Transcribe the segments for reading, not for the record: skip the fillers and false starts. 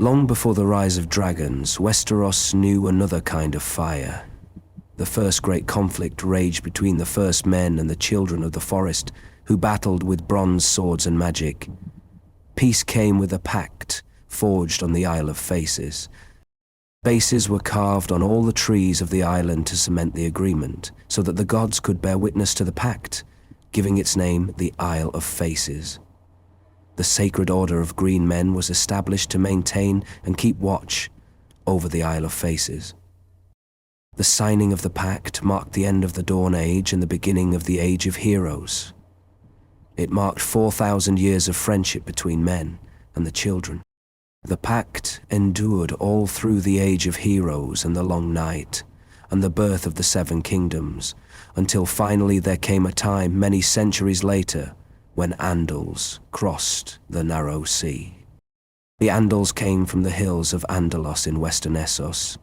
Long before the rise of dragons, Westeros knew another kind of fire. The first great conflict raged between the first men and the children of the forest, who battled with bronze swords and magic. Peace came with a pact, forged on the Isle of Faces. Bases were carved on all the trees of the island to cement the agreement, so that the gods could bear witness to the pact, giving its name the Isle of Faces. The sacred order of green men was established to maintain and keep watch over the Isle of Faces. The signing of the pact marked the end of the Dawn Age and the beginning of the Age of Heroes. It marked 4,000 years of friendship between men and the children. The pact endured all through the Age of Heroes and the Long Night, and the birth of the Seven Kingdoms, until finally there came a time many centuries later when Andals crossed the Narrow Sea. The Andals came from the hills of Andalos in western Essos.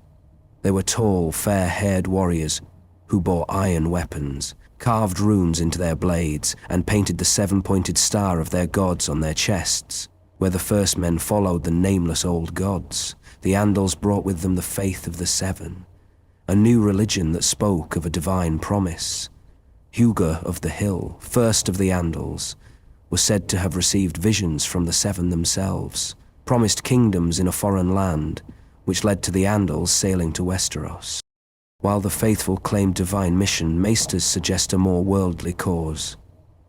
They were tall, fair-haired warriors who bore iron weapons, carved runes into their blades, and painted the seven-pointed star of their gods on their chests. Where the first men followed the nameless old gods, the Andals brought with them the faith of the Seven, a new religion that spoke of a divine promise. Huga of the Hill, first of the Andals, was said to have received visions from the Seven themselves, promised kingdoms in a foreign land, which led to the Andals sailing to Westeros. While the faithful claimed divine mission, maesters suggest a more worldly cause.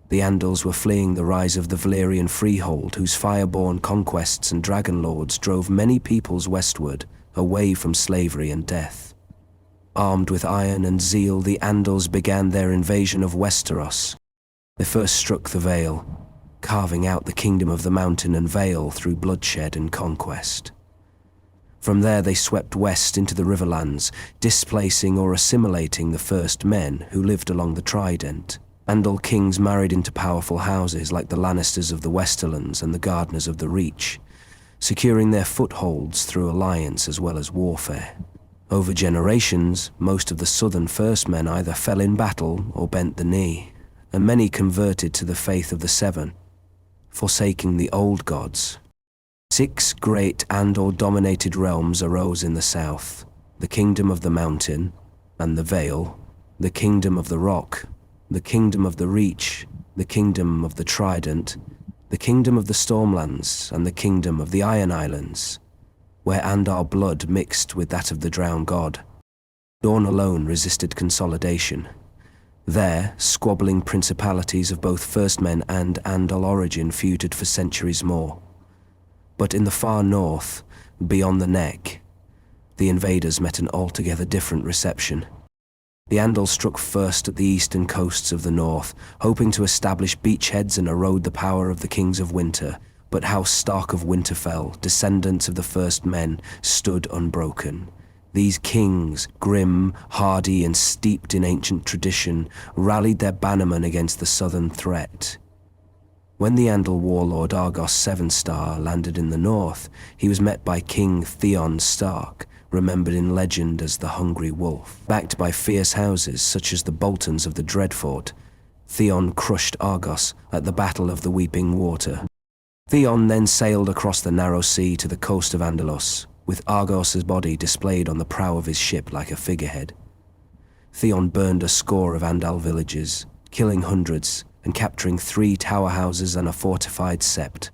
The Andals were fleeing the rise of the Valyrian freehold, whose fire-born conquests and dragon lords drove many peoples westward, away from slavery and death. Armed with iron and zeal, the Andals began their invasion of Westeros. They first struck the Vale, carving out the kingdom of the Mountain and Vale through bloodshed and conquest. From there they swept west into the Riverlands, displacing or assimilating the first men who lived along the Trident. Andal kings married into powerful houses like the Lannisters of the Westerlands and the Gardeners of the Reach, securing their footholds through alliance as well as warfare. Over generations, most of the southern first men either fell in battle or bent the knee, and many converted to the faith of the Seven, forsaking the old gods. 6 great Andal-dominated realms arose in the south: the Kingdom of the Mountain and the Vale, the Kingdom of the Rock, the Kingdom of the Reach, the Kingdom of the Trident, the Kingdom of the Stormlands, and the Kingdom of the Iron Islands, where Andal blood mixed with that of the drowned god. Dawn alone resisted consolidation. There, squabbling principalities of both First Men and Andal origin feuded for centuries more. But in the far north, beyond the Neck, the invaders met an altogether different reception. The Andals struck first at the eastern coasts of the north, hoping to establish beachheads and erode the power of the Kings of Winter, but House Stark of Winterfell, descendants of the first men, stood unbroken. These kings, grim, hardy, and steeped in ancient tradition, rallied their bannermen against the southern threat. When the Andal warlord Argos Sevenstar landed in the north, he was met by King Theon Stark, remembered in legend as the Hungry Wolf. Backed by fierce houses such as the Boltons of the Dreadfort, Theon crushed Argos at the Battle of the Weeping Water. Theon then sailed across the narrow sea to the coast of Andalos, with Argos's body displayed on the prow of his ship like a figurehead. Theon burned a score of Andal villages, killing hundreds and capturing 3 tower houses and a fortified sept.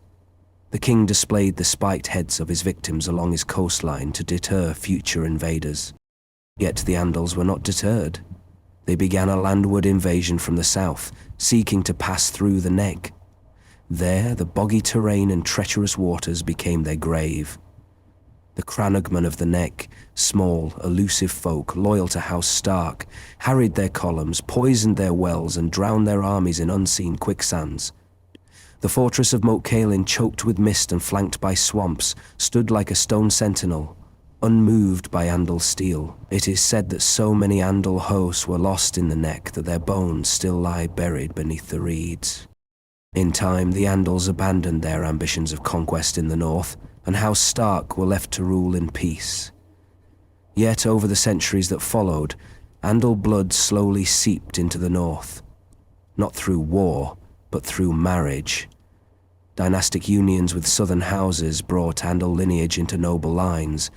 The king displayed the spiked heads of his victims along his coastline to deter future invaders. Yet the Andals were not deterred. They began a landward invasion from the south, seeking to pass through the Neck. There, the boggy terrain and treacherous waters became their grave. The Cranogmen of the Neck, small, elusive folk loyal to House Stark, harried their columns, poisoned their wells, and drowned their armies in unseen quicksands. The fortress of Moat Cailin, choked with mist and flanked by swamps, stood like a stone sentinel, unmoved by Andal steel. It is said that so many Andal hosts were lost in the Neck that their bones still lie buried beneath the reeds. In time, the Andals abandoned their ambitions of conquest in the north, and House Stark were left to rule in peace. Yet over the centuries that followed, Andal blood slowly seeped into the north, not through war, but through marriage. Dynastic unions with southern houses brought Andal lineage into noble lines,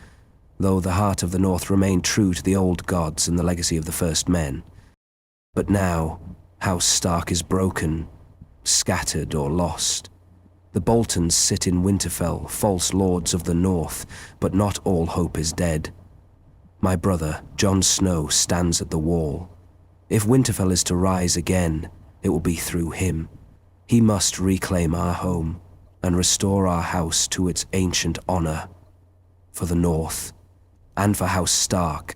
though the heart of the North remained true to the old gods and the legacy of the first men. But now, House Stark is broken, scattered or lost. The Boltons sit in Winterfell, false lords of the North, but not all hope is dead. My brother, Jon Snow, stands at the wall. If Winterfell is to rise again, it will be through him. He must reclaim our home and restore our house to its ancient honor. For the North, and for House Stark,